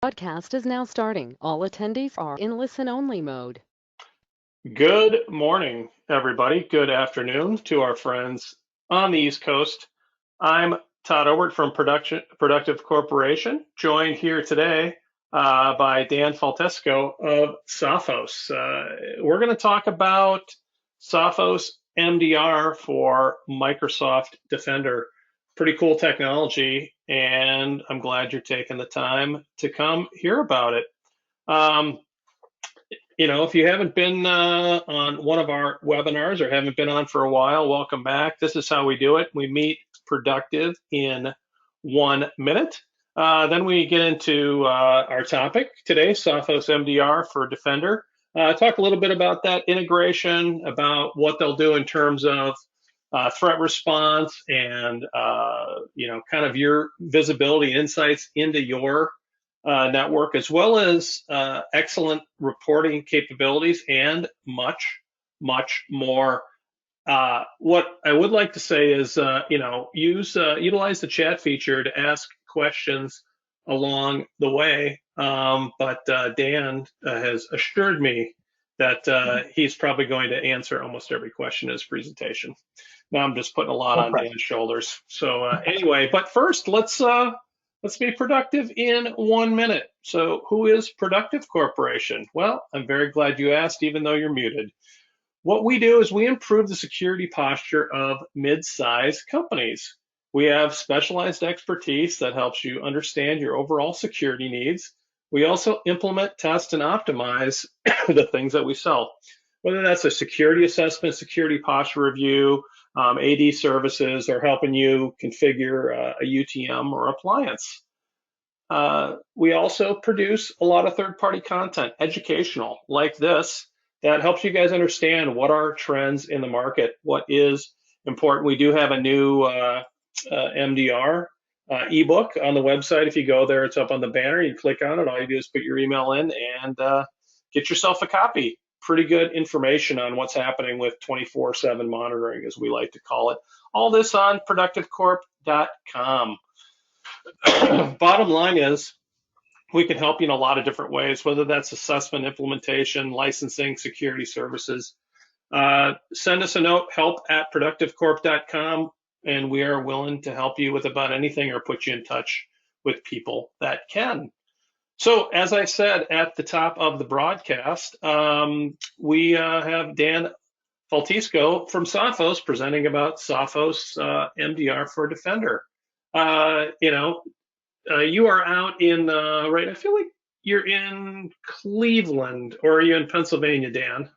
Podcast is now starting. All attendees are in listen-only mode. Good morning, everybody. Good afternoon to our friends on the East Coast. I'm Todd Obert from Productive Corporation, joined here today by Dan Faltesco of Sophos. We're going to talk about Sophos MDR for Microsoft Defender. Pretty cool technology, and I'm glad you're taking the time to come hear about it. Um, if you haven't been on one of our webinars or haven't been on for a while, welcome back. This is how we do it. We meet productive in 1 minute. Then we get into our topic today, Sophos MDR for Defender. Talk a little bit about that integration, about what they'll do in terms of threat response and, kind of your visibility insights into your network, as well as excellent reporting capabilities and much, much more. What I would like to say is, utilize the chat feature to ask questions along the way. But Dan has assured me that he's probably going to answer almost every question in his presentation. Now I'm just putting a lot No on pressure. Dan's shoulders. So anyway, but first let's be productive in 1 minute. So who is Productive Corporation? Well, I'm very glad you asked, even though you're muted. What we do is we improve the security posture of mid-sized companies. We have specialized expertise that helps you understand your overall security needs. We also implement, test, and optimize the things that we sell, whether that's a security assessment, security posture review, AD services, or helping you configure a UTM or appliance. We also produce a lot of third-party content, educational, like this, that helps you guys understand what are trends in the market, what is important. We do have a new MDR ebook on the website. If you go there, it's up on the banner. You click on it. All you do is put your email in and get yourself a copy. Pretty good information on what's happening with 24/7 monitoring, as we like to call it. All this on productivecorp.com. Bottom line is, we can help you in a lot of different ways, whether that's assessment, implementation, licensing, security services. Send us a note, help@productivecorp.com, and we are willing to help you with about anything or put you in touch with people that can. So, as I said at the top of the broadcast, we have Dan Faltesco from Sophos presenting about Sophos MDR for Defender. You are out in, right, I feel like you're in Cleveland, or are you in Pennsylvania, Dan?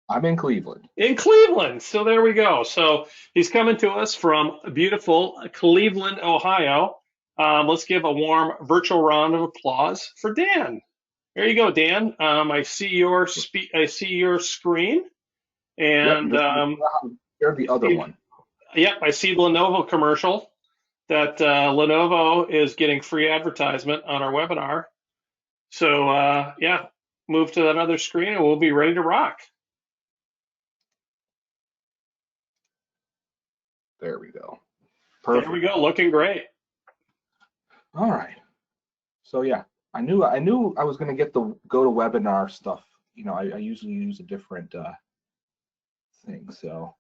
I'm in Cleveland. In Cleveland. So there we go. So he's coming to us from beautiful Cleveland, Ohio. Let's give a warm virtual round of applause for Dan. There you go, Dan. I see your screen, and You're the other one. Yep, I see the Lenovo commercial that Lenovo is getting free advertisement on our webinar. So yeah, move to that other screen and we'll be ready to rock. There we go. Perfect. There we go, looking great. All right. So yeah, I knew I was going to get the GoToWebinar stuff. I usually use a different thing, so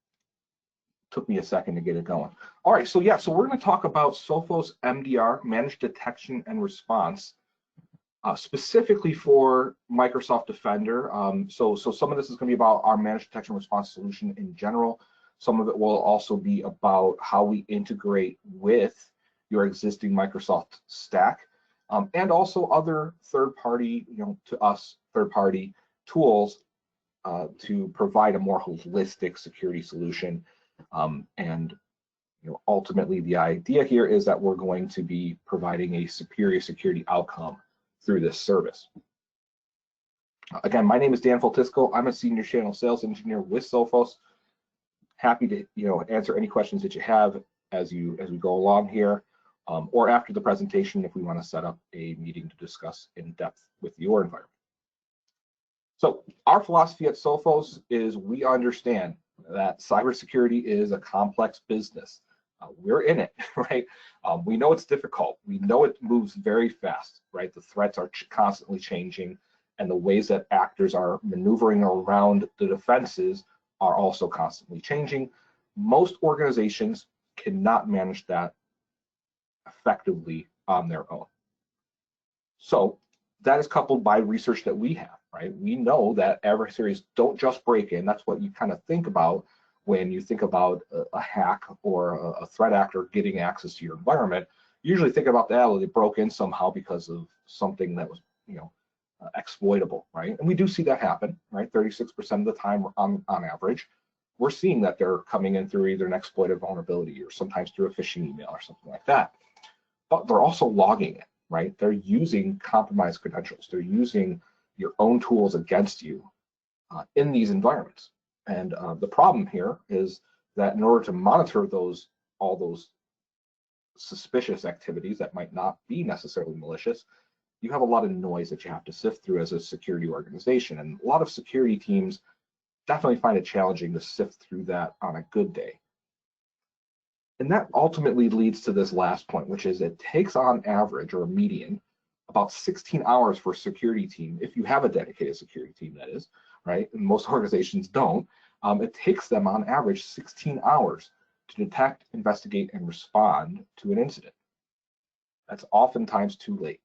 it took me a second to get it going. All right, so yeah, so we're going to talk about Sophos MDR, Managed Detection and Response, specifically for Microsoft Defender. So some of this is going to be about our Managed Detection and Response solution in general. Some of it will also be about how we integrate with your existing Microsoft stack, and also other third-party, to us, third-party tools to provide a more holistic security solution. And ultimately, the idea here is that we're going to be providing a superior security outcome through this service. Again, my name is Dan Faltesco. I'm a senior channel sales engineer with Sophos. Happy to answer any questions that you have as we go along here, or after the presentation if we want to set up a meeting to discuss in depth with your environment. So our philosophy at Sophos is we understand that cybersecurity is a complex business. We're in it, right? We know it's difficult. We know it moves very fast, right? The threats are constantly changing, and the ways that actors are maneuvering around the defenses are also constantly changing. Most organizations cannot manage that effectively on their own. So that is coupled by research that we have, right? We know that adversaries don't just break in. That's what you kind of think about when you think about a hack or a threat actor getting access to your environment. You usually think about that, well, they broke in somehow because of something that was, exploitable, right? And we do see that happen, right? 36% of the time on average, we're seeing that they're coming in through either an exploited vulnerability or sometimes through a phishing email or something like that. But they're also logging it, right? They're using compromised credentials. They're using your own tools against you in these environments. And the problem here is that in order to monitor all those suspicious activities that might not be necessarily malicious, you have a lot of noise that you have to sift through as a security organization. And a lot of security teams definitely find it challenging to sift through that on a good day. And that ultimately leads to this last point, which is it takes on average or a median about 16 hours for a security team, if you have a dedicated security team, that is, right? And most organizations don't. It takes them on average 16 hours to detect, investigate, and respond to an incident. That's oftentimes too late.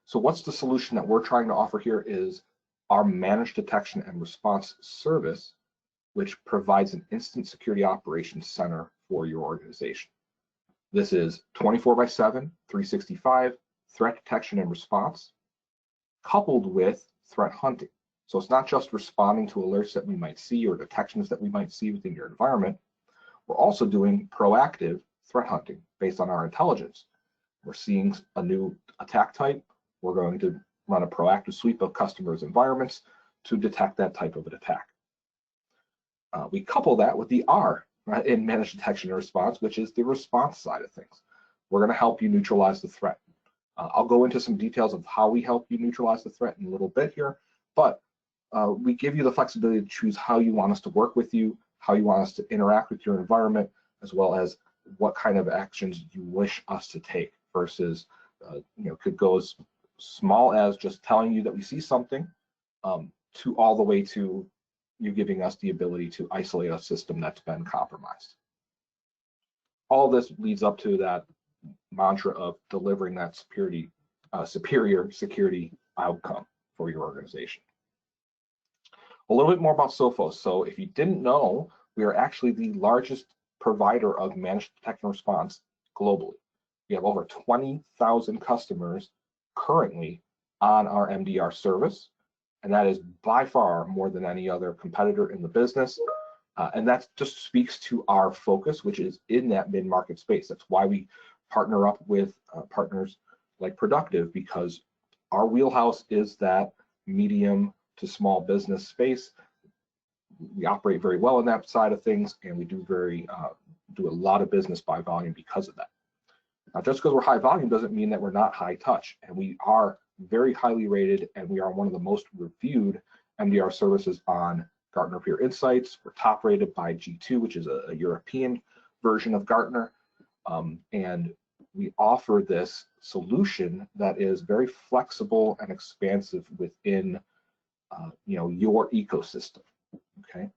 So what's the solution that we're trying to offer here is our managed detection and response service, which provides an instant security operations center for your organization. This is 24/7, 365 threat detection and response, coupled with threat hunting. So it's not just responding to alerts that we might see or detections that we might see within your environment. We're also doing proactive threat hunting based on our intelligence. We're seeing a new attack type. We're going to run a proactive sweep of customers' environments to detect that type of an attack. We couple that with the R in managed detection and response, which is the response side of things. We're going to help you neutralize the threat. I'll go into some details of how we help you neutralize the threat in a little bit here, but we give you the flexibility to choose how you want us to work with you, how you want us to interact with your environment, as well as what kind of actions you wish us to take versus, could go as small as just telling you that we see something to all the way to you giving us the ability to isolate a system that's been compromised. All this leads up to that mantra of delivering that superior security outcome for your organization. A little bit more about Sophos. So if you didn't know, we are actually the largest provider of managed detection and response globally. We have over 20,000 customers currently on our MDR service, and that is by far more than any other competitor in the business. And that just speaks to our focus, which is in that mid-market space. That's why we partner up with partners like Productive, because our wheelhouse is that medium to small business space. We operate very well in that side of things, and we do a lot of business by volume because of that. Now, just because we're high volume doesn't mean that we're not high touch, and we are very highly rated, and we are one of the most reviewed MDR services on Gartner Peer Insights. We're top rated by G2, which is a European version of Gartner, and we offer this solution that is very flexible and expansive within your ecosystem. Okay.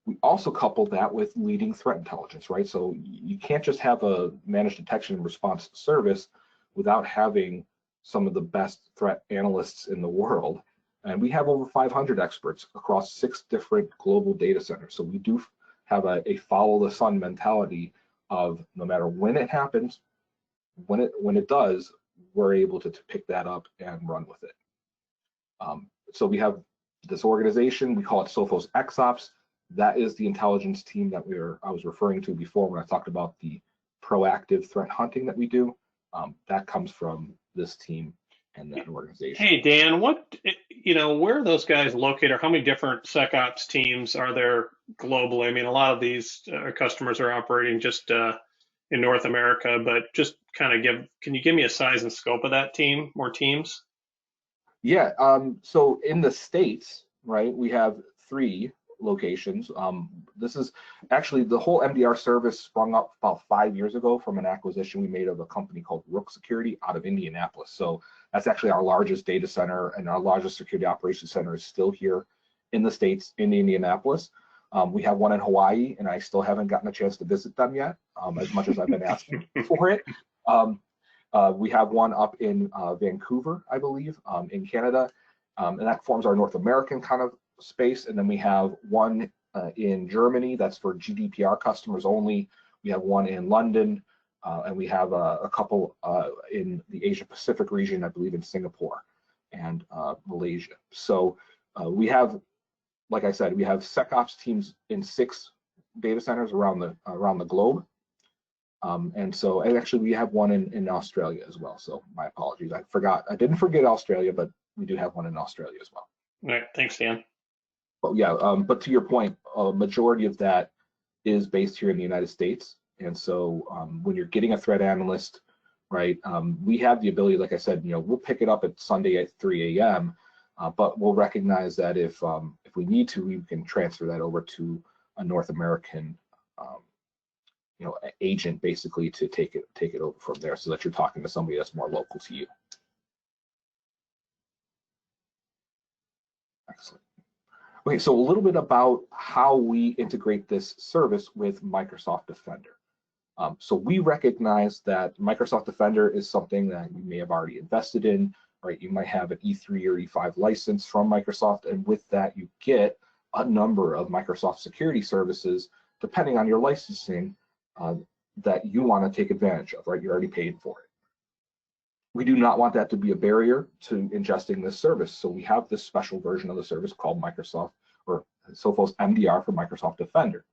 We also couple that with leading threat intelligence, right? So you can't just have a managed detection and response service without having some of the best threat analysts in the world. And we have over 500 experts across 6 different global data centers. So we do have a follow the sun mentality of no matter when it happens, when it does, we're able to pick that up and run with it. So we have this organization, we call it Sophos XOps. That is the intelligence team that I was referring to before when I talked about the proactive threat hunting that we do. That comes from this team and that organization. Hey, Dan, where are those guys located? Or how many different SecOps teams are there globally? I mean, a lot of these customers are operating just in North America, but just kind of can you give me a size and scope of that team or teams? Yeah, so in the States, right, we have 3 locations. This is actually the whole MDR service sprung up about 5 years ago from an acquisition we made of a company called Rook Security out of Indianapolis. So that's actually our largest data center, and our largest security operations center is still here in the States, in Indianapolis. We have one in Hawaii, and I still haven't gotten a chance to visit them yet, as much as I've been asking for it. We have one up in Vancouver, I believe, in Canada, and that forms our North American kind of space. And then we have one in Germany that's for GDPR customers only. We have one in London, and we have a couple in the Asia Pacific region, I believe in Singapore and Malaysia. So we have, like I said, we have SecOps teams in 6 data centers around the globe. And actually we have one in Australia as well. So my apologies, I didn't forget Australia, but we do have one in Australia as well. All right, thanks, Dan. But yeah, but to your point, a majority of that is based here in the United States. And so when you're getting a threat analyst, right, we have the ability, like I said, we'll pick it up at Sunday at 3 a.m., but we'll recognize that if we need to, we can transfer that over to a North American agent basically to take it over from there, so that you're talking to somebody that's more local to you. Excellent. Okay, so a little bit about how we integrate this service with Microsoft Defender. So we recognize that Microsoft Defender is something that you may have already invested in, right? You might have an E3 or E5 license from Microsoft, and with that you get a number of Microsoft security services, depending on your licensing, that you want to take advantage of, right? You already paid for it. We do not want that to be a barrier to ingesting this service. So we have this special version of the service called Microsoft, or Sophos MDR for Microsoft Defender,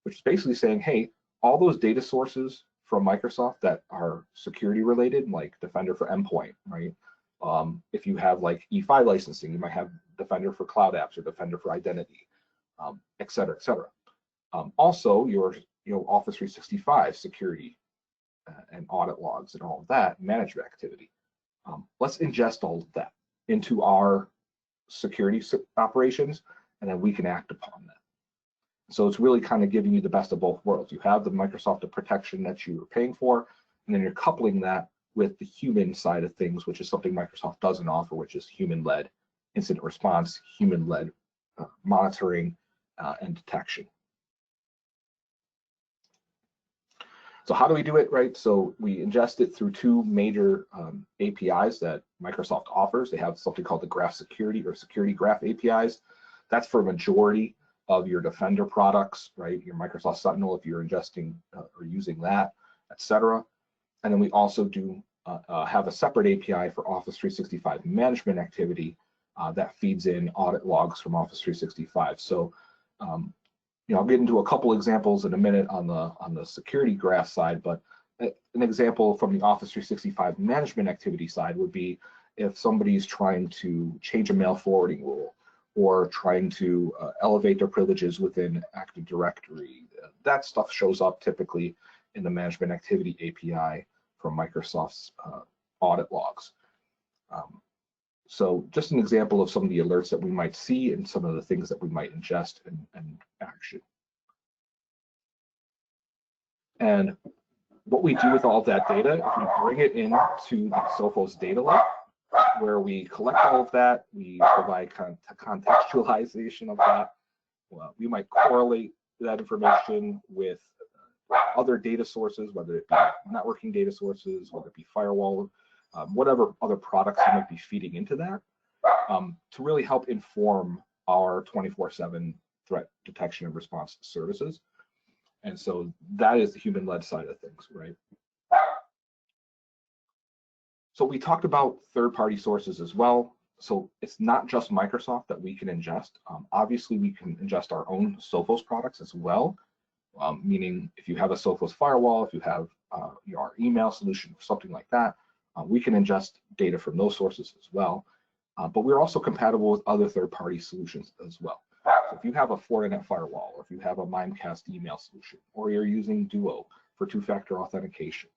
which is basically saying, hey, all those data sources from Microsoft that are security related, like Defender for Endpoint, right? If you have like E5 licensing, you might have Defender for Cloud Apps or Defender for Identity, et cetera, et cetera. Also, your Office 365 security and audit logs and all of that management activity. Let's ingest all of that into our security operations, and then we can act upon that. So it's really kind of giving you the best of both worlds. You have the Microsoft protection that you are paying for, and then you're coupling that with the human side of things, which is something Microsoft doesn't offer, which is human-led incident response, human-led monitoring and detection. So how do we do it, right? So we ingest it through 2 major APIs that Microsoft offers. They have something called the Graph Security or Security Graph APIs. That's for a majority of your Defender products, right? Your Microsoft Sentinel, if you're ingesting or using that, et cetera. And then we also do have a separate API for Office 365 management activity that feeds in audit logs from Office 365. So I'll get into a couple examples in a minute on the security graph side, but an example from the Office 365 management activity side would be if somebody's trying to change a mail forwarding rule or trying to elevate their privileges within Active Directory. That stuff shows up typically in the management activity API from Microsoft's audit logs. So just an example of some of the alerts that we might see and some of the things that we might ingest and action. And what we do with all of that data is we bring it into the Sophos data lake, where we collect all of that, we provide contextualization of that. Well, we might correlate that information with other data sources, whether it be networking data sources, whether it be firewall, whatever other products you might be feeding into that, to really help inform our 24/7 threat detection and response services. And so that is the human-led side of things, right? So we talked about third-party sources as well. So it's not just Microsoft that we can ingest. Obviously, we can ingest our own Sophos products as well, meaning if you have a Sophos firewall, if you have our email solution, something like that, we can ingest data from those sources as well. But we're also compatible with other third-party solutions as well. So if you have a Fortinet firewall, or if you have a Mimecast email solution, or you're using Duo for 2-factor authentication,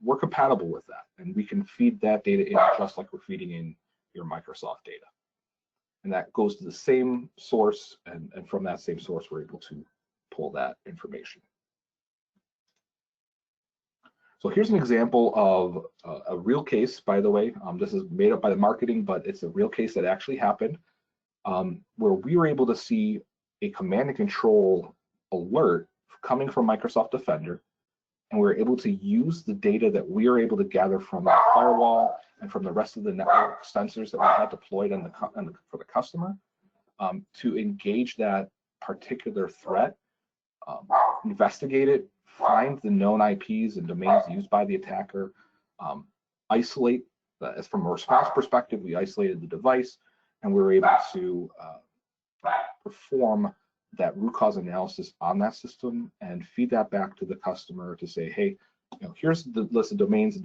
we're compatible with that, and we can feed that data in just like we're feeding in your Microsoft data. and that goes to the same source, and from that same source, we're able to pull that information. So here's an example of a real case, by the way. This is made up by the marketing, but it's a real case that actually happened, where we were able to see a command and control alert coming from Microsoft Defender, and we were able to use the data that we were able to gather from our firewall and from the rest of the network sensors that we had deployed for the customer to engage that particular threat, investigate it, find the known IPs and domains used by the attacker, isolate. As from a response perspective, we isolated the device, and we were able to perform that root cause analysis on that system and feed that back to the customer to say, hey, here's the list of domains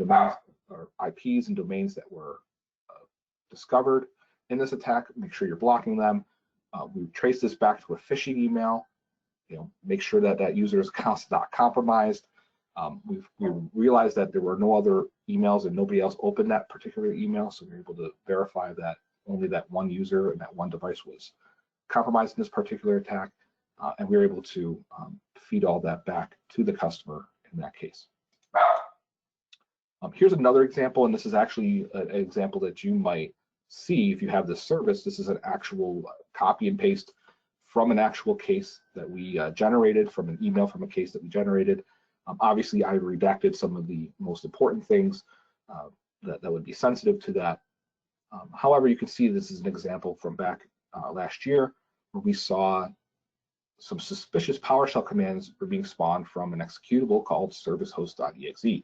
or IPs and domains that were discovered in this attack. Make sure you're blocking them. We trace this back to a phishing email. Make sure that that user is not compromised. We realized that there were no other emails and nobody else opened that particular email, so we were able to verify that only that one user and that one device was compromised in this particular attack, and we were able to feed all that back to the customer in that case. Here's another example, and this is actually an example that you might see if you have this service. This is an actual copy and paste from an actual case that we generated, from an email from a case that we generated. Obviously, I redacted some of the most important things that would be sensitive to that. However, you can see this is an example from back last year, where we saw some suspicious PowerShell commands were being spawned from an executable called servicehost.exe.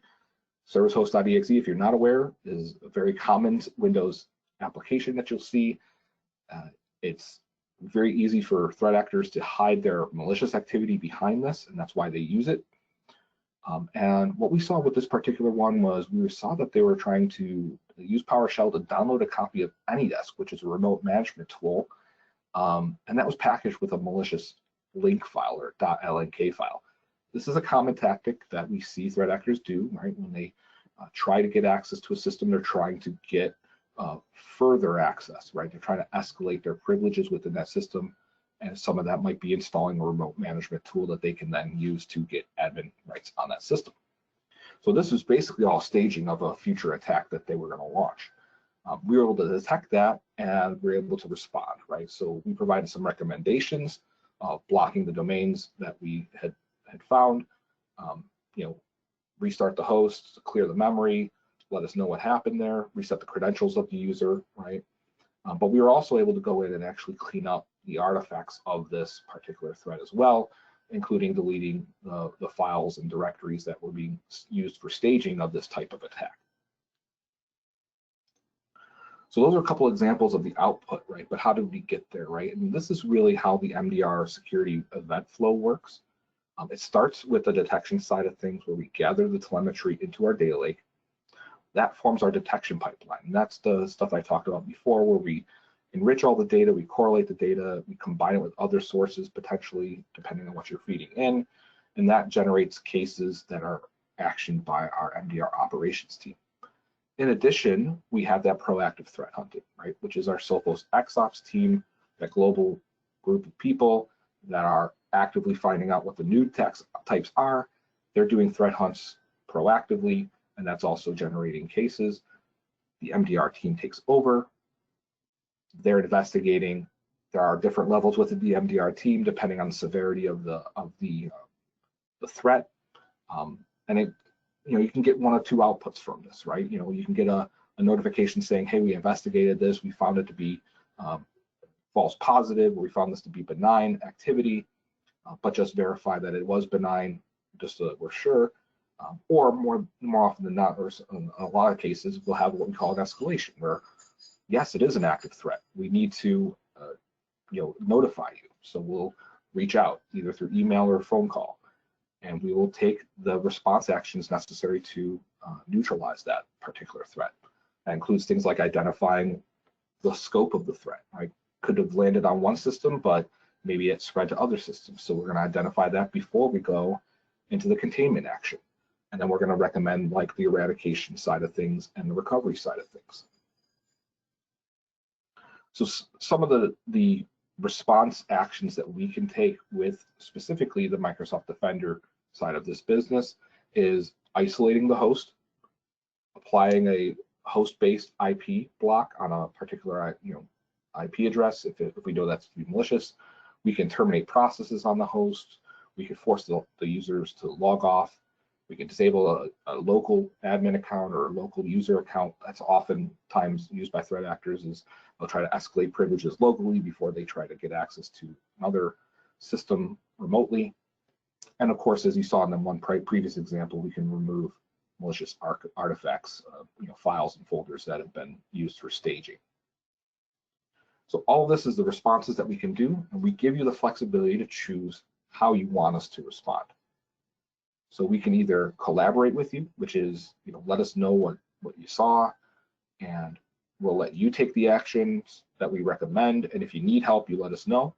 Servicehost.exe, if you're not aware, is a very common Windows application that you'll see. It's very easy for threat actors to hide their malicious activity behind this, and that's why they use it. And what we saw with this particular one was we saw that they were trying to use PowerShell to download a copy of AnyDesk, which is a remote management tool, and that was packaged with a malicious link file or .lnk file. This is a common tactic that we see threat actors do, right? When they try to get access to a system, they're trying to get further access, right? They're trying to escalate their privileges within that system, and some of that might be installing a remote management tool that they can then use to get admin rights on that system. So this is basically all staging of a future attack that they were going to launch. We were able to detect that, and we were able to respond, right? So we provided some recommendations of blocking the domains that we had found, restart the host, clear the memory, let us know what happened there, reset the credentials of the user, right? But we were also able to go in and actually clean up the artifacts of this particular threat as well, including deleting the files and directories that were being used for staging of this type of attack. So those are a couple examples of the output, right? But how did we get there, right? And this is really how the MDR security event flow works. It starts with the detection side of things, where we gather the telemetry into our data lake. That forms our detection pipeline. And that's the stuff I talked about before, where we enrich all the data, we correlate the data, we combine it with other sources, potentially, depending on what you're feeding in. And that generates cases that are actioned by our MDR operations team. In addition, we have that proactive threat hunting, right, which is our Sophos XOps team, that global group of people that are actively finding out what the new types are. They're doing threat hunts proactively, and that's also generating cases. The MDR team takes over. They're investigating. There are different levels within the MDR team depending on the severity of the threat, and you can get one or two outputs from this, right? You can get a notification saying, hey, we investigated this, we found it to be false positive, or we found this to be benign activity, but just verify that it was benign, just so that we're sure. Or more often than not, or in a lot of cases, we'll have what we call an escalation, where yes, it is an active threat. We need to notify you. So we'll reach out either through email or phone call, and we will take the response actions necessary to neutralize that particular threat. That includes things like identifying the scope of the threat, right? Could have landed on one system, but maybe it spread to other systems. So we're going to identify that before we go into the containment action. And then we're going to recommend like the eradication side of things and the recovery side of things. So some of the response actions that we can take with specifically the Microsoft Defender side of this business is isolating the host, applying a host-based IP block on a particular IP address if we know that's to be malicious. We can terminate processes on the host. We can force the users to log off. We can disable a local admin account or a local user account. That's oftentimes used by threat actors, is they'll try to escalate privileges locally before they try to get access to another system remotely. And of course, as you saw in the one previous example, we can remove malicious artifacts, files and folders that have been used for staging. So all of this is the responses that we can do, and we give you the flexibility to choose how you want us to respond. So we can either collaborate with you, which is, let us know what you saw, and we'll let you take the actions that we recommend. And if you need help, you let us know.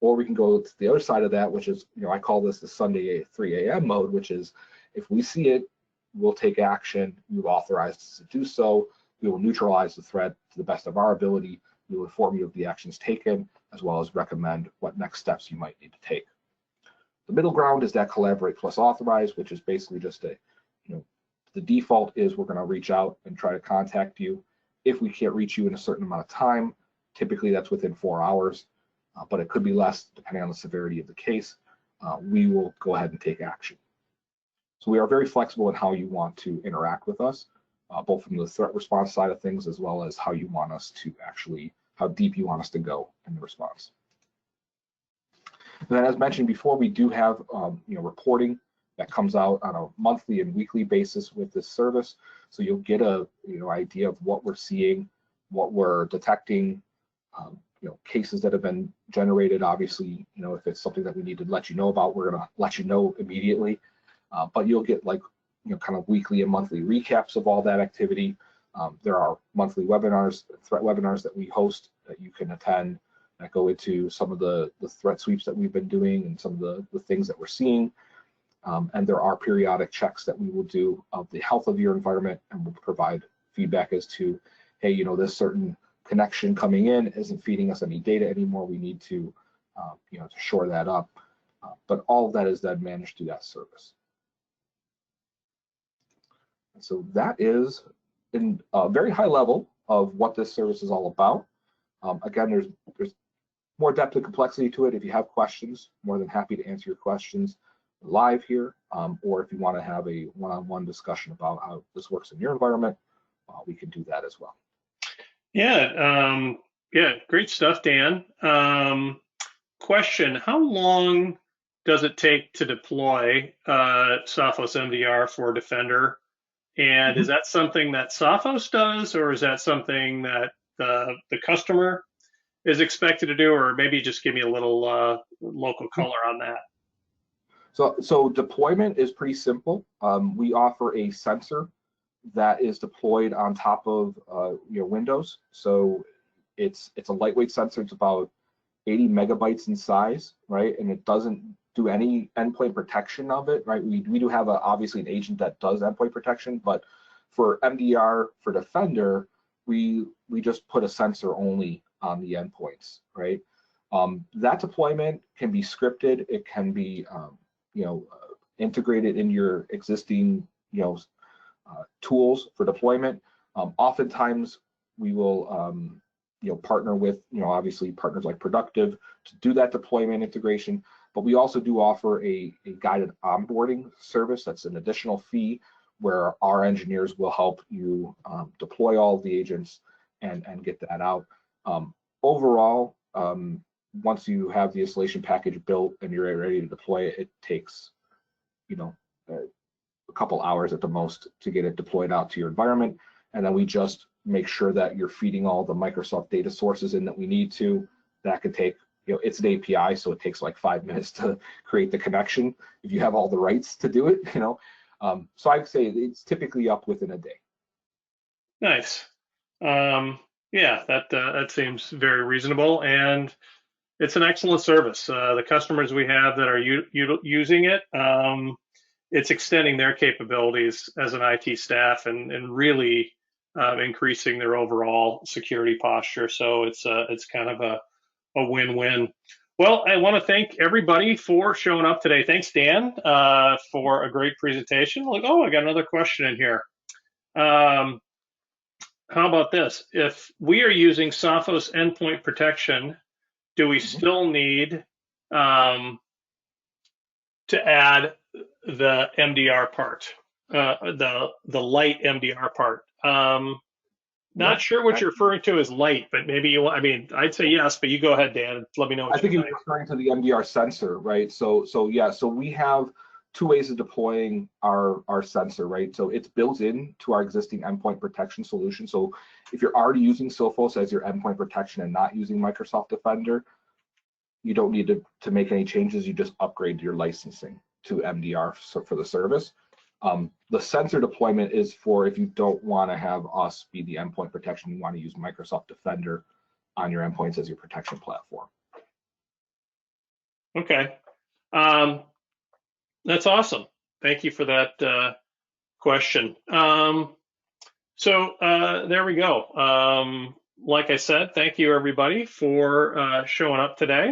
Or we can go to the other side of that, which is, I call this the Sunday 3 a.m. mode, which is if we see it, we'll take action. You've authorized us to do so. We will neutralize the threat to the best of our ability. We will inform you of the actions taken, as well as recommend what next steps you might need to take. The middle ground is that collaborate plus authorize, which is basically just the default is we're going to reach out and try to contact you. If we can't reach you in a certain amount of time, typically that's within 4 hours, but it could be less depending on the severity of the case, we will go ahead and take action. So we are very flexible in how you want to interact with us, both from the threat response side of things, as well as how you want us to how deep you want us to go in the response. And then, as mentioned before, we do have reporting that comes out on a monthly and weekly basis with this service. So you'll get a idea of what we're seeing, what we're detecting, cases that have been generated. Obviously, if it's something that we need to let you know about, we're going to let you know immediately. But you'll get kind of weekly and monthly recaps of all that activity. There are monthly webinars, threat webinars that we host that you can attend that go into some of the threat sweeps that we've been doing and some of the things that we're seeing. And there are periodic checks that we will do of the health of your environment, and we'll provide feedback as to, hey, this certain connection coming in isn't feeding us any data anymore. We need to, to shore that up. But all of that is then managed through that service. And so that is in a very high level of what this service is all about. Again, there's more depth and complexity to it. If you have questions, more than happy to answer your questions live here, or if you want to have a one-on-one discussion about how this works in your environment, we can do that as well. Yeah, great stuff, Dan. Question, how long does it take to deploy Sophos MDR for Defender? And is that something that Sophos does, or is that something that the customer is expected to do, or maybe just give me a little local color on that? So deployment is pretty simple. We offer a sensor that is deployed on top of Windows. So it's a lightweight sensor. It's about 80 megabytes in size, right? And it doesn't do any endpoint protection of it, right? We do have obviously an agent that does endpoint protection, but for MDR for Defender, we just put a sensor only on the endpoints, right? That deployment can be scripted. It can be integrated in your existing tools for deployment. Oftentimes we will partner with obviously partners like Productive to do that deployment integration, but we also do offer a guided onboarding service that's an additional fee where our engineers will help you deploy all of the agents and get that out. Overall, once you have the installation package built and you're ready to deploy it, it takes a couple hours at the most to get it deployed out to your environment. And then we just make sure that you're feeding all the Microsoft data sources in that we need to. That could take, it's an API, so it takes like 5 minutes to create the connection if you have all the rights to do it, So I'd say it's typically up within a day. Nice. Yeah, that seems very reasonable, and it's an excellent service. The customers we have that are using it, it's extending their capabilities as an IT staff and really increasing their overall security posture. So it's kind of a win-win. Well, I want to thank everybody for showing up today. Thanks, Dan, for a great presentation. Like, oh, I got another question in here. How about this? If we are using Sophos endpoint protection, do we still need to add the MDR part, the light MDR part? Not Yep. sure what you're referring to as light, but maybe you. I mean, I'd say yes, but you go ahead, Dan. Let me know what I think you you're think. referring to the MDR sensor, right? So yeah, so we have two ways of deploying our sensor, right? So it's built in to our existing endpoint protection solution. So if you're already using Sophos as your endpoint protection and not using Microsoft Defender, you don't need to make any changes. You just upgrade your licensing to MDR for the service. The sensor deployment is for if you don't want to have us be the endpoint protection, you want to use Microsoft Defender on your endpoints as your protection platform. Okay, that's awesome. Thank you for that question. So there we go. Like I said, thank you everybody for showing up today.